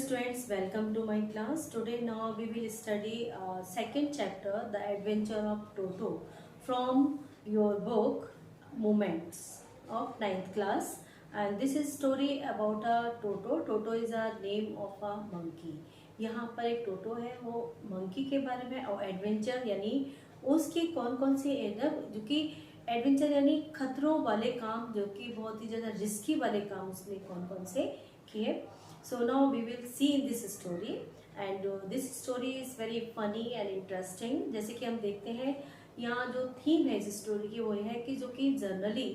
students, welcome to my class. Today now we will study second chapter, The Adventure of Toto, from your book Moments of ninth class. And this is story about a Toto. Toto is a name of a monkey. यहाँ पर एक टोटो है, वो monkey के बारे में, और adventure यानी उसकी कौन कौन सी जो कि एडवेंचर यानी खतरों वाले काम, जो कि बहुत ही ज़्यादा रिस्की वाले काम उसने कौन कौन से किए. So now we will see in this story and this story is very funny and interesting. जैसे कि हम देखते हैं यहाँ जो थीम है इस स्टोरी की वो है कि जो कि जनरली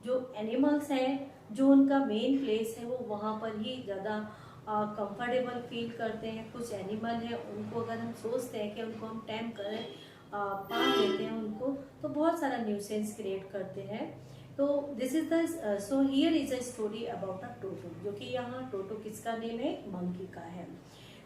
जो एनिमल्स हैं, जो उनका मेन प्लेस है वो वहाँ पर ही ज़्यादा कंफर्टेबल फील करते हैं. कुछ एनिमल है उनको अगर हम सोचते हैं कि उनको हम टैम करें, पाल लेते हैं उनको, तो बहुत सारा न्यूसेंस क्रिएट करते हैं. तो this is the so here is a story about a Toto, जो कि यहाँ टोटो किसका नेम है, मंकी का है.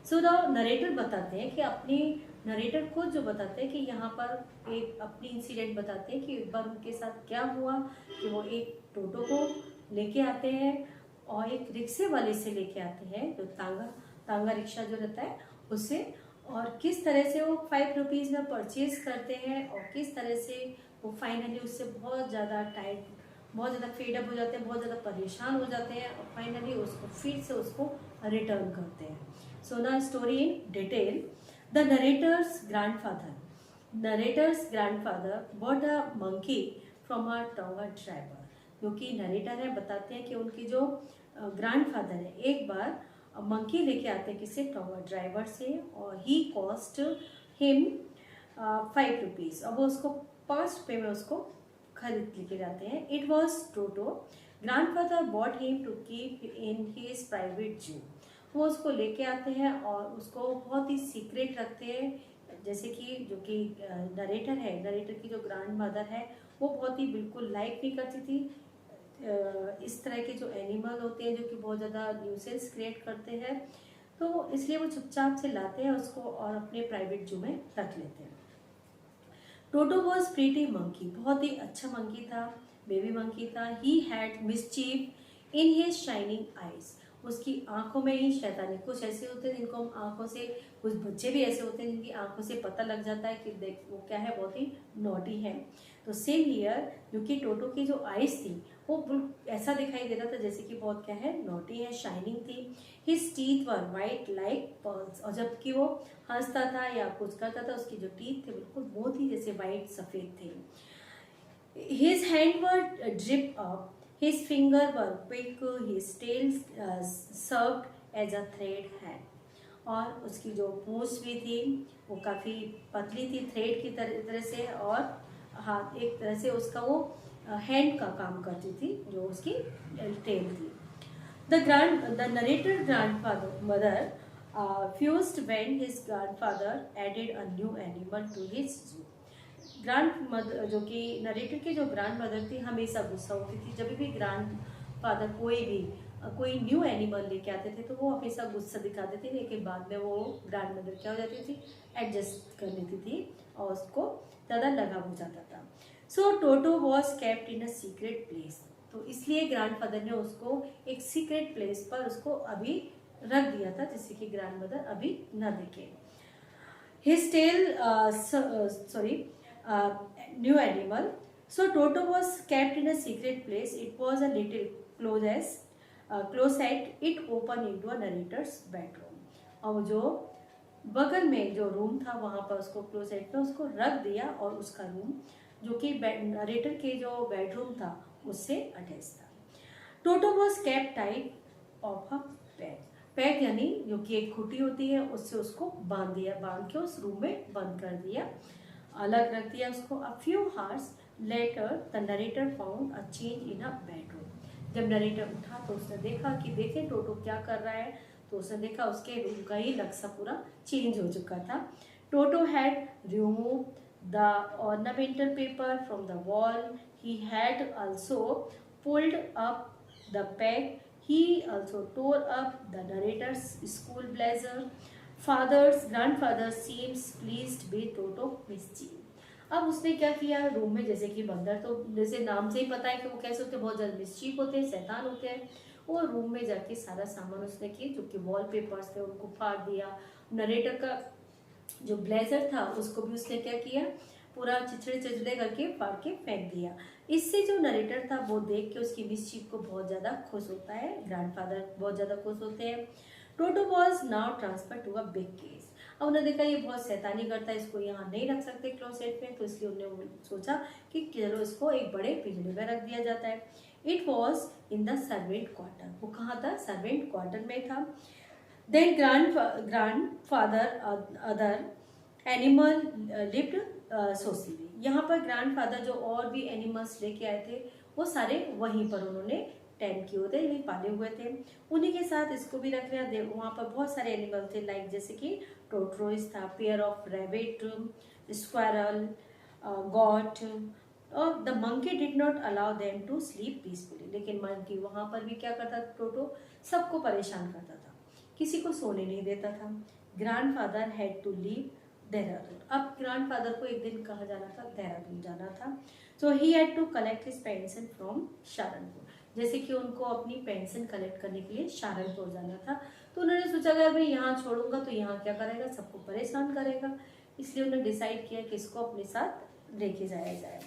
सो द नरेटर बताते हैं कि अपनी नरेटर खुद जो बताते हैं कि यहाँ पर एक अपनी इंसिडेंट बताते हैं कि एक बार उनके साथ क्या हुआ कि वो एक टोटो को लेके आते हैं और एक रिक्शे वाले से लेके आते हैं, जो तांगा रिक्शा जो रहता है उससे, और किस तरह से वो 5 रुपीज़ में परचेज करते हैं और किस तरह से वो फाइनली उससे बहुत ज़्यादा फेडअप हो जाते हैं, बहुत ज़्यादा परेशान हो जाते हैं और फाइनली उसको फिर से उसको रिटर्न करते हैं. सो ना story in detail. The narrator's grandfather bought a monkey from a tonga driver. जो कि नरेटर है बताते हैं कि उनकी जो ग्रैंडफादर है एक बार मंकी लेके आते हैं किसी टॉन्गा ड्राइवर से, और ही कॉस्ट हिम 5 रुपीज़, और वो उसको 5 रुपये में उसको खरीद लेके जाते हैं. It was Toto. Grandfather bought him to keep in his private zoo. वो उसको लेके आते हैं और उसको बहुत ही सीक्रेट रखते हैं. जैसे कि जो कि नरेटर की जो ग्रैंड मदर है वो बहुत ही बिल्कुल लाइक नहीं करती थी इस तरह के जो एनिमल होते हैं जो कि बहुत ज़्यादा न्यूसेंस क्रिएट करते हैं. तो इसलिए वो चुपचाप से लाते हैं उसको और अपने प्राइवेट जू में रख लेते हैं. Toto was pretty monkey. बहुत ही अच्छा मंकी था, बेबी मंकी था. He had mischief in his shining eyes. उसकी आंखों में ही शैतानी. कुछ ऐसे होते हैं जिनको हम आंखों से, कुछ बच्चे भी ऐसे होते हैं जिनकी आंखों से पता लग जाता है कि देख वो क्या है, बहुत ही नॉटी है. तो सेम हियर, जो कि टोटो की जो आईज थी वो ऐसा दिखाई दे रहा था जैसे कि बहुत क्या है, नॉटी है, शाइनिंग थी. हिज टीथ वर वाइट लाइक पर्ल्स. और जबकि वो हंसता था या कुछ करता था उसकी जो टीथ थे बिल्कुल बहुत ही जैसे वाइट सफेद थे. His hand were drip up, his finger were quick, his tail served as a thread hand. और उसकी जो पूंछ भी थी वो काफ़ी पतली थी, थ्रेड की तरह से, और हाथ एक तरह से उसका वो हैंड का काम करती थी जो उसकी टेल थी. The narrator grandmother fused when his grandfather added a new animal to his zoo. Grand जो कि नरेटर की जो ग्रैंड मदर थी हमेशा गुस्सा होती थी जब भी ग्रैंड फादर कोई न्यू एनिमल लेके आते थे, तो वो हमेशा गुस्सा दिखाते थे. लेकिन बाद में वो ग्रैंड मदर क्या हो जाती थी, एडजस्ट कर लेती थी और उसको ज़्यादा लगाव हो जाता था. So Toto was kept in a secret place. तो इसलिए ग्रैंडफादर ने उसको एक सीक्रेट प्लेस पर उसको अभी रख दिया था जिससे कि ग्रैंड मदर अभी न देखे. His tail, new animal. So Toto was kept in a secret place. It was a little closet. It opened into a narrator's bedroom. और जो बगल में जो रूम था वहाँ पर उसको क्लोसेट में उसको रख दिया, और उसका रूम जो कि नरेटर के जो बेडरूम था उससे अटैच था. टोटो was kept tight of a pack यानी जो कि एक खुटी होती है उससे उसको बांध के उस रूम में बंद कर दिया, अलग रख दिया उसको. A few hours later the narrator found a change in a bedroom. जब नरेटर उठा तो उसने देखा कि देखे टोटो क्या कर रहा है, तो उसने देखा उसके रूम का ही नक्शा पूरा चेंज हो चुका था. Toto had remove the ornamental paper from the wall. He had also pulled up the pack. He also tore up the narrator's school blazer. Grandfather seems pleased with Toto mischief. अब उसने क्या किया, room में जैसे कि बंदर, तो जैसे नाम से ही पता है कि वो कैसे होते हैं, बहुत ज़्यादा मिस्चीफ होते हैं, शैतान होते हैं. वो रूम में जाके सारा सामान उसने किया, जो कि वॉलपेपर्स थे उनको फाड़ दिया। नरेटर का जो ब्लेजर था उसको भी उसने क्या किया, पूरा चिचड़े चिचड़े करके फाड़ के फेंक दिया। इससे जो नरेटर था वो देख के उसकी मिसचीफ को बहुत ज़्यादा खुश होता है, ग्रैंडफादर बहुत ज़्यादा खुश होते हैं। Toto was now transfer to a big case. अब उन्होंने देखा ये बहुत शैतानी करता है, इसको यहाँ नहीं रख सकते क्लोसेट में, तो इसलिए उन्होंने सोचा कि चलो इसको एक बड़े पिंजरे में रख दिया जाता है। It was in the servant quarter. वो कहाँ था? सर्वेंट क्वार्टर में था। Then grandfather other animal lived socially. यहाँ पर ग्रैंडफादर जो और भी एनिमल्स लेके आए थे वो सारे वहीं पर उन्होंने टेंट किए होते, यही पाले हुए थे। उन्हीं के साथ इसको भी रख लिया। वहाँ पर बहुत सारे एनिमल थे, लाइक जैसे कि टोटरोइस था, pair of rabbit, squirrel, goat, और the monkey did not allow them to sleep peacefully. लेकिन मंकी वहाँ पर भी क्या करता था? टोटो सबको परेशान करता था, किसी को सोने नहीं देता था। Grandfather had to leave Dehradun. अब ग्रैंडफादर को एक दिन कहा जाना था, देहरादून जाना था। So he had to collect his pension from Saharanpur. जैसे कि उनको अपनी पेंशन कलेक्ट करने के लिए सहारनपुर जाना था, तो उन्होंने सोचा अगर मैं यहाँ छोड़ूंगा तो यहाँ क्या करेगा, सबको परेशान करेगा, इसलिए उन्होंने डिसाइड किया कि इसको अपने साथ लेके जाया जाए।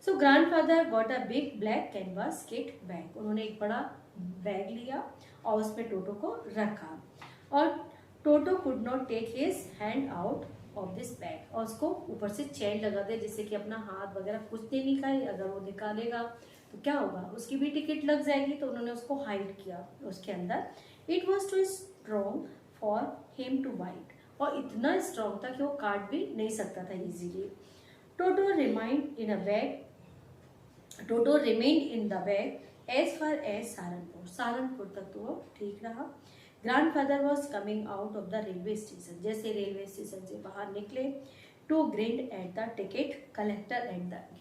So grandfather got a big black canvas kit bag. उन्होंने एक बड़ा बैग लिया और उसमें टोटो को रखा, और Toto could not take his hand out of this bag, और उसको ऊपर से चेन लगा दे जिससे कि अपना हाथ वगैरह कुछ नहीं निकाले। अगर वो निकालेगा तो क्या होगा, उसकी भी टिकट लग जाएगी, तो उन्होंने उसको हाइड किया उसके अंदर। It was too strong for him to bite, और इतना स्ट्रॉन्ग था कि वो काट भी नहीं सकता था easily. Toto remind in a bag Toto remained in the bag as far as Saharanpur. Saharanpur तक तो वो ठीक रहा। Grandfather was coming out of the railway station. जैसे रेलवे स्टेशन से बाहर निकले, to grind at the ticket collector at the gate.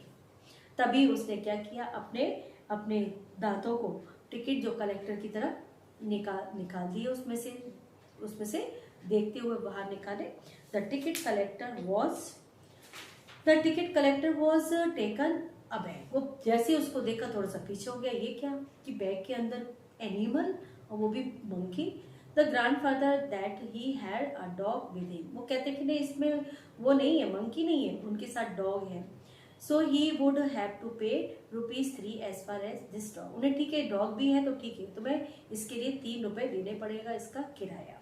तभी उसने क्या किया, अपने अपने दांतों को टिकट जो कलेक्टर की तरफ निकाल दिए, उसमें से देखते हुए बाहर निकाले। The ticket collector was taken a bag. वो जैसे उसको देखा थोड़ा सा पीछे हो गया, ये क्या कि बैग के अंदर एनिमल, और वो भी monkey. The grandfather that he had a dog with him. वो कहते कि नहीं, इसमें वो नहीं है, मंकी नहीं है, उनके साथ डॉग है। So he would have to pay ₹3 as far as this dog. उन्हें ठीक है, डॉग भी है तो ठीक है, तुम्हें इसके लिए ₹3 देने पड़ेगा इसका किराया।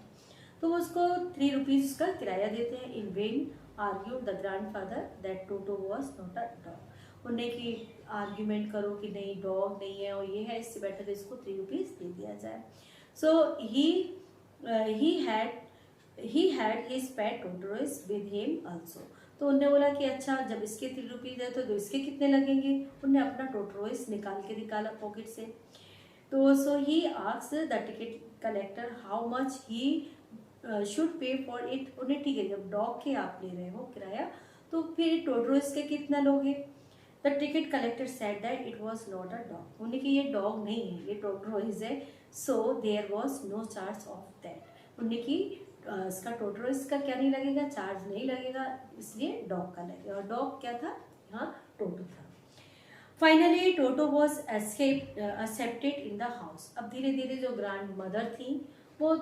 तो उसको ₹3 उसका किराया देते हैं। In when argued the grandfather that Toto was not a dog. उन्हें कि आर्ग्यूमेंट करो कि नहीं डॉग नहीं है और ये है, इससे बेटर इसको ₹3 दे दिया जाए। So he had his pet tortoise with him also. तो उन्होंने बोला कि अच्छा, जब इसके ₹3 है तो इसके कितने लगेंगे। उन्होंने अपना टोटरोइस निकाला पॉकेट से। तो so he asked the ticket collector how much he should pay for it. उन्हें ठीक है, जब डॉग के आप ले रहे हो किराया तो फिर टोटरोइस के कितना लोगे। The ticket collector said that it was not a dog. उन्हें कि ये डॉग नहीं है, ये टोटरोइस है। So there was no charge of that. उन्हें कि इसका टोटरोइस का क्या नहीं लगेगा, चार्ज नहीं लगेगा, इसलिए डॉग का लगेगा। और डॉग क्या था, यहाँ टोटो था। Finally Toto was accepted in the house. अब धीरे धीरे जो ग्रैंड मदर थी वो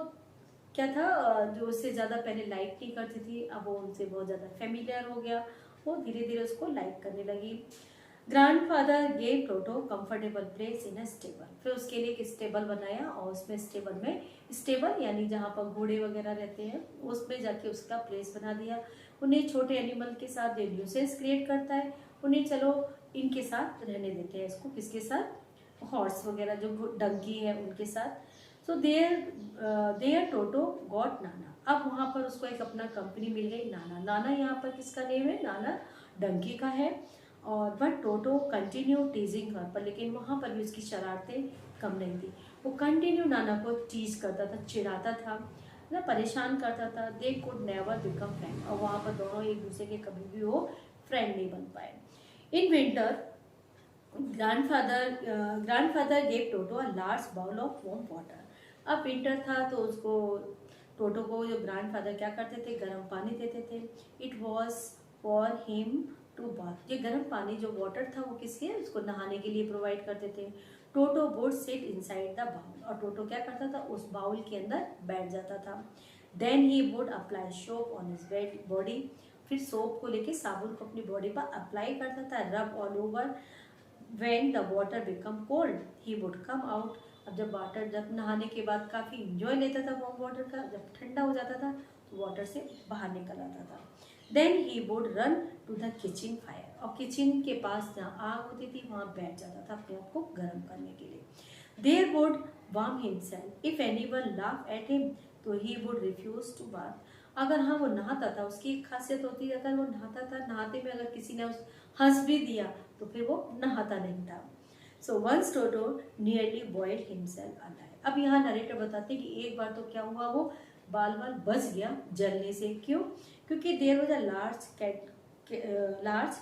क्या था, जो उससे ज़्यादा पहले लाइक नहीं करती थी, अब वो उनसे बहुत ज़्यादा फेमिलियर हो गया, वो धीरे धीरे उसको लाइक करने लगी। Grandfather gave toto comfortable place in a stable. फिर उसके लिए एक स्टेबल बनाया, और उसमें स्टेबल यानी जहाँ पर घोड़े वगैरह रहते हैं, उसमें जाके उसका प्लेस बना दिया। उन्हें छोटे एनिमल के साथ जो न्यूसेंस क्रिएट करता है, उन्हें चलो इनके साथ रहने देते हैं। इसको किसके साथ, हॉर्स वगैरह जो डंकी है उनके साथ। सो देयर टोटो गॉट नाना। अब वहाँ पर उसको एक अपना कंपनी मिल गई, नाना यहाँ पर किसका नेम है, नाना डंकी का है। और बट टोटो कंटिन्यू टीजिंग हर, पर लेकिन वहाँ पर भी उसकी शरारतें कम नहीं थी। वो कंटिन्यू नाना को टीज करता था, चिढ़ाता था ना, परेशान करता था। They could never become friend, और वहाँ पर दोनों एक दूसरे के कभी भी वो फ्रेंड नहीं बन पाए। In winter grandfather gave Toto a large bowl of warm water. अब विंटर था तो उसको टोटो को जो ग्रैंडफादर क्या करते थे, गर्म पानी देते थे। It was for him to bath. ये गर्म पानी जो वाटर था वो किसके, उसको नहाने के लिए प्रोवाइड करते थे। Toto would sit inside the bowl, और टोटो क्या करता था, उस बाउल के अंदर बैठ जाता था। Then he would apply soap on his body, फिर सोप को लेके, साबुन को अपनी बॉडी पर अप्लाई करता था, रब all over. When the water become cold he would come out. अब जब नहाने के बाद काफ़ी इंजॉय लेता था वार्म वाटर का, जब ठंडा हो जाता था तो वाटर से बाहर निकल आता था। Then he would run to the kitchen fire, और किचन के पास जहाँ आग होती थी वहाँ बैठ जाता था अपने आप को गर्म करने के लिए। There would warm himself if anyone laugh at him, तो he would refuse to bath. अगर हाँ वो नहाता था, उसकी एक खासियत होती है, अगर वो नहाता था, नहाते में अगर किसी ने हंस भी दिया तो फिर वो नहाता नहीं था। सो वंस टोटो नियरली बॉइल्ड हिमसेल्फ अलाइव। अब यहाँ नरेटर बताते हैं कि एक बार तो क्या हुआ, वो बाल बाल बच गया जलने से। क्यों? क्योंकि there was a large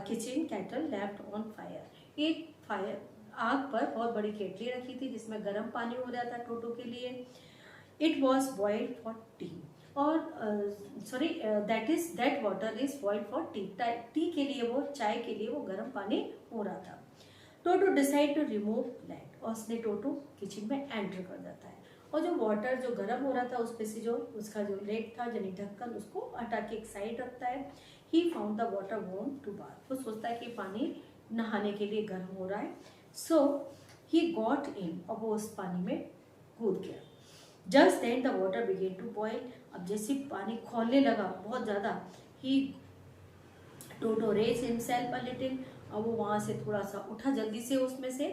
kitchen kettle left on fire. एक फायर आग पर बहुत बड़ी केटली रखी थी जिसमें गर्म पानी हो रहा था टोटो के लिए। It was boiled for tea, और that water is boiled for tea. Tea के लिए, वो चाय के लिए वो गर्म पानी हो रहा था। टोटो डिसाइड टू रिमूव प्लेट, और उसने टोटो किचन में एंटर कर जाता है, और जो वाटर जो गर्म हो रहा था उस पे से जो उसका जो लेग था यानी ढक्कन, उसको हटा के एक साइड रखता है। He found the water warm to bath, वो सोचता है कि पानी नहाने के लिए गर्म हो रहा है। सो ही गॉट इन, और वो उस पानी में कूद गया। Just then the water began to boil, अब जैसे पानी खौलने लगा बहुत ज़्यादा, he Toto raise himself a little, अब वो वहाँ से थोड़ा सा उठा जल्दी से उसमें से,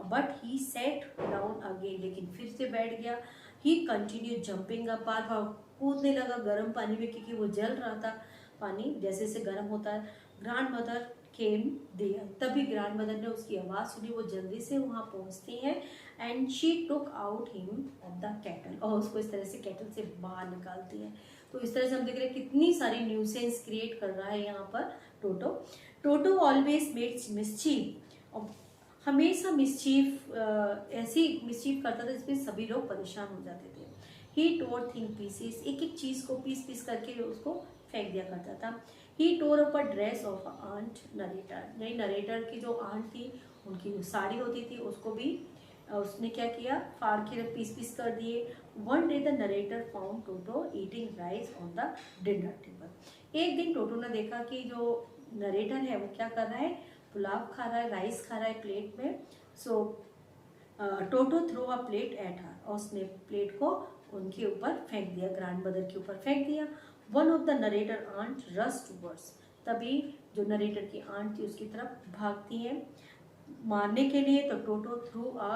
but he set down again, लेकिन फिर से बैठ गया। ही कंटिन्यू जंपिंग अप, बार बार कूदने लगा गर्म पानी में क्योंकि वो जल रहा था पानी जैसे जैसे गर्म होता है। ग्रैंड मदर केम देयर, तभी ग्रैंड मदर ने उसकी आवाज़ सुनी, वो जल्दी से वहाँ पहुँचती हैं। And she took out him of the cattle, और उसको इस तरह से कैटल से बाहर निकालती है। तो इस तरह से हम देख रहे हैं कितनी सारी न्यूसेंस क्रिएट कर रहा है यहाँ पर टोटो। टोटो ऑलवेज मेक्स मिस्चीफ, और हमेशा मिस्चीफ, ऐसी मिस्चीफ करता था जिसमें सभी लोग परेशान हो जाते थे। ही टोर थिंग पीसेस, एक एक चीज़ को पीस पीस करके उसको फेंक दिया करता था। He tore up a dress of aunt narrator, नहीं नरेटर की जो आंट थी उनकी जो साड़ी होती थी उसको भी उसने क्या किया, फाड़ के पीस पीस कर दिए। One day the narrator found toto eating rice on the dinner table. एक दिन टोटो ने देखा कि जो नरेटर है वो क्या कर रहा है, पुलाव खा रहा है, राइस खा रहा है प्लेट में। So Toto throw a plate at her, और उसने प्लेट को उनके ऊपर फेंक दिया, ग्रैंड मदर के ऊपर फेंक दिया। One of the narrator aunt rush towards, तभी जो नरेटर की आंट थी उसकी तरफ भागती हैं मारने के लिए। तो Toto threw a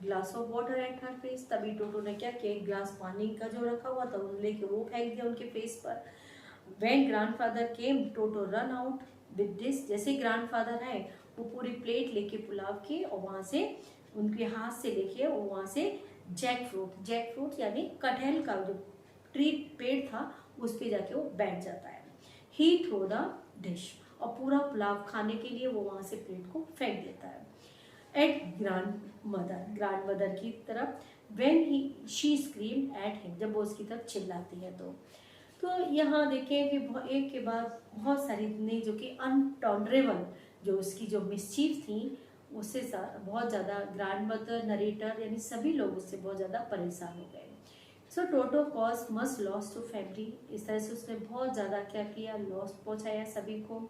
glass of water at her face, तभी टोटो ने क्या किया, एक ग्लास पानी का जो रखा हुआ था उन्हें लेके वो फेंक दिया उनके फेस पर। When grandfather came toto run out with dish, जैसे ग्रैंडफादर आए वो पूरी प्लेट लेके पुलाव की, और वहाँ से उनके हाथ से लेके वो वहाँ से जैक फ्रूट यानी कटहल का जो ट्री पेड़ था उस पे जाके वो बैठ जाता है। ही थ्रो द डिश, और पूरा पुलाव खाने के लिए वो वहाँ से प्लेट को फेंक देता है। एट ग्रैंड मदर की तरफ, when she scream at him, जब वो उसकी तरफ चिल्लाती है तो यहाँ देखें कि एक के बाद बहुत सारी ने जो कि अनटॉलरेबल जो उसकी जो मिसचीफ थी उससे बहुत ज़्यादा ग्रैंड मदर नरेटर यानी सभी लोग उससे बहुत ज़्यादा परेशान हो गए। So Toto cause must loss to family, इस तरह से उसने बहुत ज़्यादा क्या किया, लॉस पहुँचाया सभी को।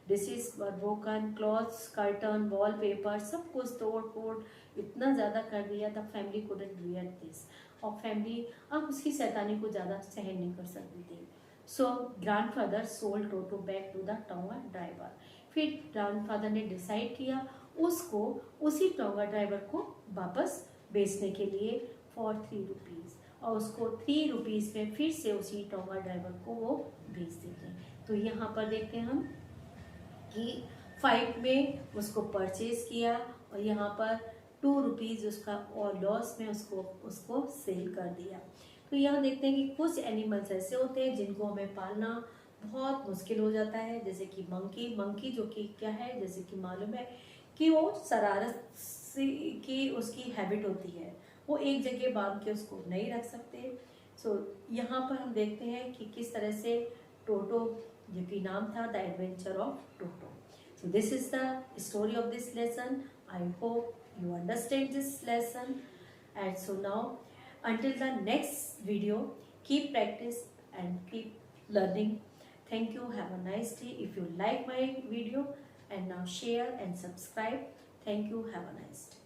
डिशेज वर broken, clothes, curtain, wall paper, सब कुछ तोड़ फोड़ इतना ज़्यादा कर दिया था, फैमिली कुडंट बियर दिस, और फैमिली अब उसकी शैतानी को ज़्यादा सहन नहीं कर सकती थी। So grandfather sold Toto back to the tonga driver, फिर ग्रैंडफादर ने डिसाइड किया उसको उसी टोंगा ड्राइवर को वापस बेचने के लिए फॉर 3 रुपीज़, और उसको 3 रुपीज़ में फिर से उसी टोंगा ड्राइवर को वो बेच देते हैं। तो यहाँ पर देखते हैं हम कि 5 में उसको परचेज किया, और यहाँ पर 2 रुपीज़ उसका और लॉस में उसको सेल कर दिया। तो यहाँ देखते हैं कि कुछ एनिमल्स ऐसे होते हैं जिनको हमें पालना बहुत मुश्किल हो जाता है, जैसे कि मंकी जो कि क्या है, जैसे कि मालूम है कि वो शरारत की उसकी हैबिट होती है, वो एक जगह बांध के उसको नहीं रख सकते। सो यहाँ पर हम देखते हैं कि किस तरह से टोटो जो कि नाम था the adventure of Toto. So this is the story of this lesson. I hope you understand this lesson. And so now, until the next video, keep practice and keep learning. Thank you. Have a nice day. If you like my video, and now share and subscribe. Thank you. Have a nice day.